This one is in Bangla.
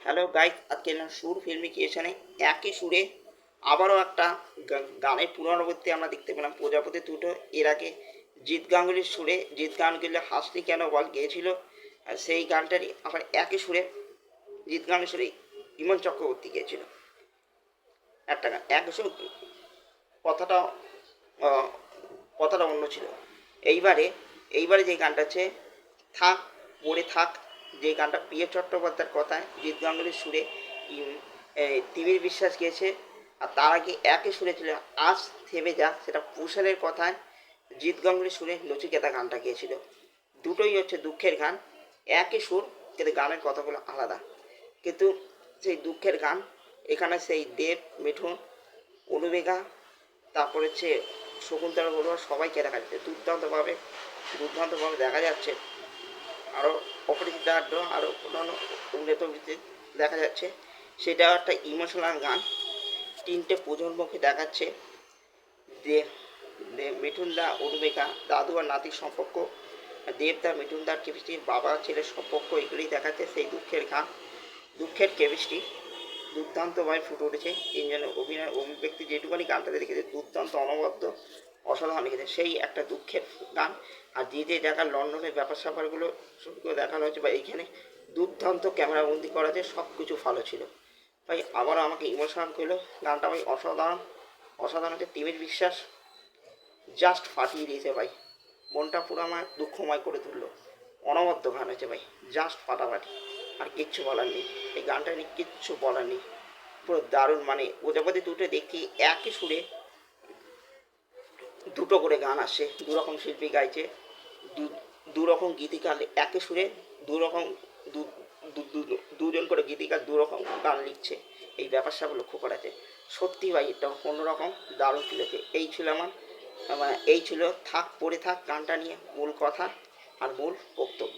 হ্যালো গাইস, আজকে এলাম সুর ফিল্মিকেশনে একই সুরে আবারও একটা গানের পুনরাবৃত্তি আমরা দেখতে পেলাম। প্রজাপতি দুটো এর আগে জিৎ গাঙ্গুলির সুরে জিৎ গাঙ্গুলি হাসলি কেন বল গিয়েছিল, আর সেই গানটারই আবার একই সুরে জিৎ গাঙ্গুলির সুরে ইমন চক্রবর্তী গিয়েছিল একটা গান। একই সুর, কথাটা কথাটা অন্য ছিল। এইবারে এইবারে যে গানটা আছে থাক পড়ে থাক, যে গানটা প্রিয় চট্টোপাধ্যায়ের কথায় জিৎ গাঙ্গুলির সুরে তিমির বিশ্বাস গিয়েছে, আর তার আগে একই সুরে ছিল আজ থেমে যা, সেটা পুষারের কথায় জিৎ গাঙ্গুলির সুরে নচিকেতা গানটা গিয়েছিল। দুটোই হচ্ছে দুঃখের গান, একই সুর, কিন্তু গানের কথাগুলো আলাদা। কিন্তু সেই দুঃখের গান এখানে সেই দেব, মিঠুন, অনুবেগা, তারপর হচ্ছে শকুন্তলা বড়ুয়া সবাইকে দেখা যাচ্ছে দুর্দান্তভাবে দেখা যাচ্ছে। আরও অপরিচিত আরও অন্যান্য অভিনেতা দেখা যাচ্ছে। সেটা একটা ইমোশনাল গান, তিনটে প্রজন্মকে দেখাচ্ছে। মিঠুনদা, অনুবেগা, দাদু আর নাতির সম্পর্ক, দেবদা মিঠুনদার কেমিস্ট্রি, বাবা ছেলের সম্পর্ক, এগুলি দেখাচ্ছে সেই দুঃখের গান। দুঃখের কেমিস্ট্রি দুর্দান্তভাবে ফুটে উঠেছে। তিনজনের অভিব্যক্তি যেটুকুনি গানটাতে দেখেছে দুর্দান্ত, অনবদ্য, অসাধারণ লিখেছে। সেই একটা দুঃখের গান। আর যে যে জায়গার লন্ডনের ব্যাপার স্যাপারগুলো শুরু করে দেখানো হয়েছে, বা এইখানে দুর্দান্ত ক্যামেরাবন্দি করা আছে, সব কিছু ভালো ছিল ভাই। আবারও আমাকে ইমোশনাল করলো গানটা ভাই, অসাধারণ হচ্ছে। তিমির বিশ্বাস জাস্ট ফাটিয়ে দিয়েছে ভাই, মনটা পুরো আমার দুঃখময় করে তুললো। অনবদ্য গান হয়েছে ভাই, জাস্ট ফাটাফাটি, আর কিচ্ছু বলার নেই। এই গানটা নিয়ে কিচ্ছু বলার নেই, পুরো দারুণ। মানে প্রজাপতি দুটো দেখি একই সুরে দুটো করে গান আসছে, দুরকম শিল্পী গাইছে, দুরকম গীতিকার একই সুরে দুরকম দুজন করে গীতিকার দুরকম গান লিখছে। এই ব্যাপার সব লক্ষ্য করা যায়। সত্যি ভাই এটা অন্যরকম দারুণ ফিলেছে। এই ছিল আমার এই ছিল থাক পড়ে থাক গানটা নিয়ে মূল কথা আর মূল বক্তব্য।